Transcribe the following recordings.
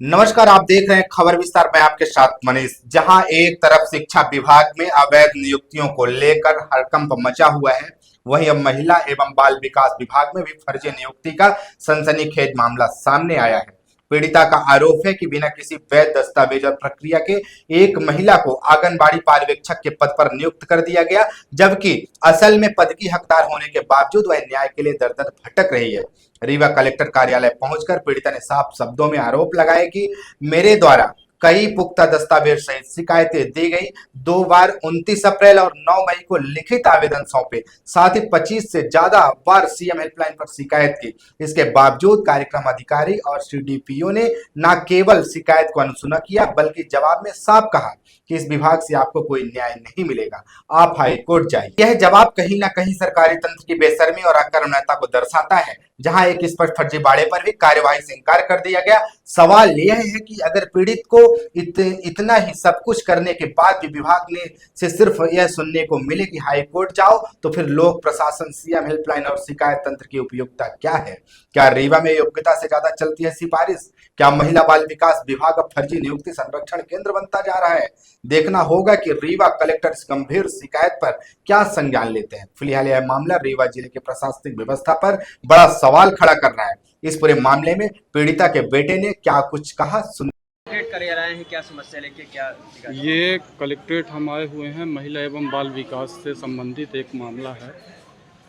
नमस्कार, आप देख रहे हैं खबर विस्तार में आपके साथ मनीष। जहां एक तरफ शिक्षा विभाग में अवैध नियुक्तियों को लेकर हड़कंप मचा हुआ है, वहीं अब महिला एवं बाल विकास विभाग में भी फर्जी नियुक्ति का सनसनीखेज मामला सामने आया है। पीड़िता का आरोप है कि बिना किसी वैध दस्तावेज और प्रक्रिया के एक महिला को आंगनबाड़ी पर्यवेक्षक के पद पर नियुक्त कर दिया गया, जबकि असल में पद की हकदार होने के बावजूद वह न्याय के लिए दर दर भटक रही है। रीवा कलेक्टर कार्यालय पहुंचकर पीड़िता ने साफ शब्दों में आरोप लगाए कि मेरे द्वारा कई पुख्ता दस्तावेज सहित शिकायतें दी गई। 2 बार 29 अप्रैल और 9 मई को लिखित आवेदन सौंपे, साथ ही 25 से ज्यादा बार सीएम हेल्पलाइन पर शिकायत की। इसके बावजूद कार्यक्रम अधिकारी और सीडीपीओ ने न केवल शिकायत को अनसुना किया, बल्कि जवाब में साफ कहा कि इस विभाग से आपको कोई न्याय नहीं मिलेगा, आप हाई कोर्ट जाइए। यह जवाब कहीं ना कहीं सरकारी तंत्र की बेशर्मी और अकर्मण्यता को दर्शाता है, जहां एक स्पष्ट फर्जीवाड़े पर भी कार्यवाही से इंकार कर दिया गया। सवाल यह है कि अगर पीड़ित को इतना ही सब कुछ करने के बाद भी विभाग ने से सिर्फ यह सुनने को मिले कि हाई कोर्ट जाओ, तो फिर लोक प्रशासन, सीएम हेल्पलाइन और शिकायत तंत्र की उपयोगिता क्या है? क्या रीवा में योग्यता से ज्यादा चलती है सिफारिश? क्या महिला बाल विकास विभाग अब फर्जी नियुक्ति संरक्षण केंद्र बनता जा रहा है? देखना होगा कि रीवा कलेक्टर इस गंभीर शिकायत पर क्या संज्ञान लेते हैं। फिलहाल यह मामला रीवा जिले के प्रशासनिक व्यवस्था पर बड़ा सवाल खड़ा कर रहा है। इस पूरे मामले में पीड़िता के बेटे ने क्या कुछ कहा, सुन। करियर आए हैं, क्या समस्या लेके क्या ये कलेक्ट्रेट हम आए हुए हैं, महिला एवं बाल विकास से संबंधित एक मामला है।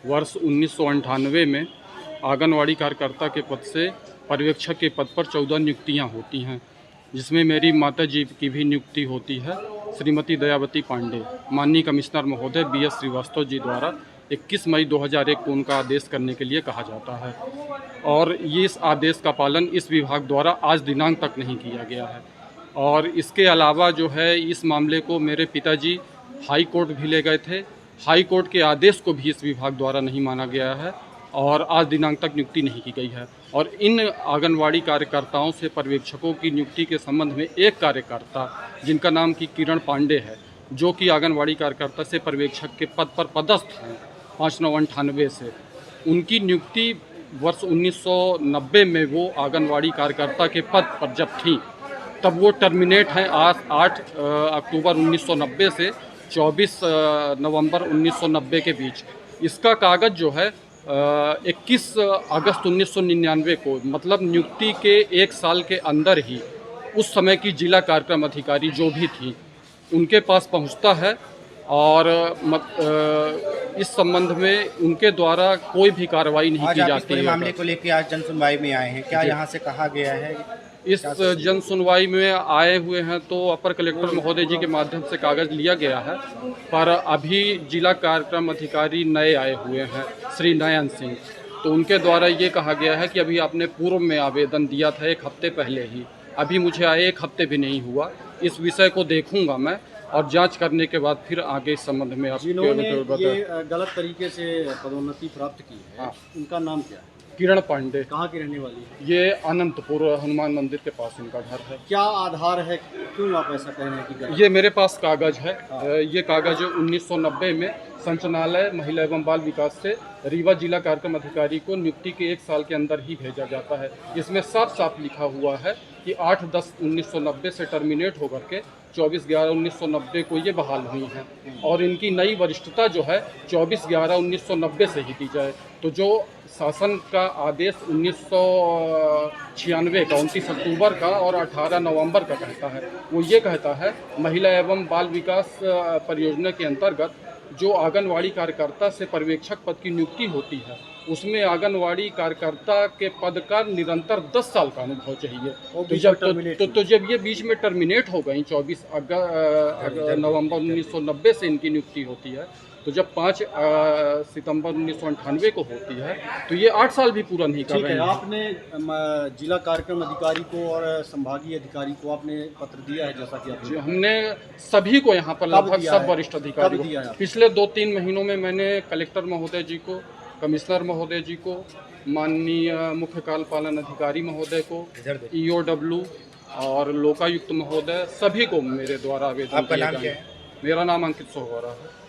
वर्ष 1998 में आंगनवाड़ी कार्यकर्ता के पद से पर्यवेक्षक के पद पर 14 नियुक्तियां होती हैं, जिसमें मेरी माता जी की भी नियुक्ति होती है, श्रीमती दयावती पांडे। माननीय कमिश्नर महोदय BS श्रीवास्तव जी द्वारा 21 मई 2001 को उनका आदेश करने के लिए कहा जाता है, और ये इस आदेश का पालन इस विभाग द्वारा आज दिनांक तक नहीं किया गया है। और इसके अलावा जो है, इस मामले को मेरे पिताजी हाई कोर्ट भी ले गए थे। हाई कोर्ट के आदेश को भी इस विभाग द्वारा नहीं माना गया है और आज दिनांक तक नियुक्ति नहीं की गई है। और इन आंगनवाड़ी कार्यकर्ताओं से पर्यवेक्षकों की नियुक्ति के संबंध में एक कार्यकर्ता, जिनका नाम की किरण पांडे है, जो कि आंगनवाड़ी कार्यकर्ता से पर्यवेक्षक के पद पर पदस्थ हैं 5/9/98 से, उनकी नियुक्ति वर्ष 1990 में वो आंगनवाड़ी कार्यकर्ता के पद पर जब थी, तब वो टर्मिनेट हैं आज 8 अक्टूबर 1990 से 24 नवंबर 1990 के बीच। इसका कागज़ जो है 21 अगस्त 1999 को, मतलब नियुक्ति के 1 साल के अंदर ही, उस समय की जिला कार्यक्रम अधिकारी जो भी थी, उनके पास पहुंचता है। और इस संबंध में उनके द्वारा कोई भी कार्रवाई नहीं की जाती है। मामले को लेकर आज जन सुनवाई में आए हैं, क्या यहाँ से कहा गया है? इस जन सुनवाई में आए हुए हैं तो अपर कलेक्टर महोदय जी के माध्यम से कागज़ लिया गया है, पर अभी जिला कार्यक्रम अधिकारी नए आए हुए हैं, श्री नयन सिंह, तो उनके द्वारा ये कहा गया है कि अभी आपने पूर्व में आवेदन दिया था 1 हफ्ते पहले ही, अभी मुझे आए 1 हफ्ते भी नहीं हुआ। इस विषय को देखूंगा मैं और जांच करने के बाद फिर आगे इस संबंध में आप जिन्होंने ये गलत तरीके से पदोन्नति प्राप्त की है, उनका नाम क्या है? किरण पांडे। कहाँ की रहने वाली है? ये अनंतपुर हनुमान मंदिर के पास इनका घर है। क्या आधार है, क्यों आप ऐसा कह रहे हैं कि ये मेरे पास कागज़ है। ये कागज़ 1990 में संचालनालय महिला एवं बाल विकास से रीवा जिला कार्यक्रम अधिकारी को नियुक्ति के 1 साल के अंदर ही भेजा जाता है। इसमें साफ साफ लिखा हुआ है कि 8/10/1990 से टर्मिनेट होकर के 24/11/1990 को ये बहाल हुई हैं, और इनकी नई वरिष्ठता जो है 24/11/1990 से ही दी जाए। तो जो शासन का आदेश 1996 का 29 अक्टूबर का और 18 नवंबर का कहता है, वो ये कहता है महिला एवं बाल विकास परियोजना के अंतर्गत जो आंगनवाड़ी कार्यकर्ता से पर्यवेक्षक पद की नियुक्ति होती है, उसमें आंगनवाड़ी कार्यकर्ता के पद का निरंतर 10 साल का अनुभव चाहिए। तो जब ये बीच में टर्मिनेट हो गई 24 नवंबर 1990 से इनकी नियुक्ति होती है, तो जब 5 सितंबर 1998 को होती है, तो ये 8 साल भी पूरा नहीं कर रहे हैं। आपने जिला कार्यक्रम अधिकारी को और संभागीय अधिकारी को आपने पत्र दिया है, जैसा कि आपने? हमने सभी को यहाँ पर लगभग सब वरिष्ठ अधिकारी को पिछले 2-3 महीनों में मैंने कलेक्टर महोदय जी को, कमिश्नर महोदय जी को, माननीय मुख्य कार्यपालन अधिकारी महोदय को, EOW और लोकायुक्त महोदय, सभी को मेरे द्वारा आवेदन किया गया है। मेरा नाम अंकित सोहरा है।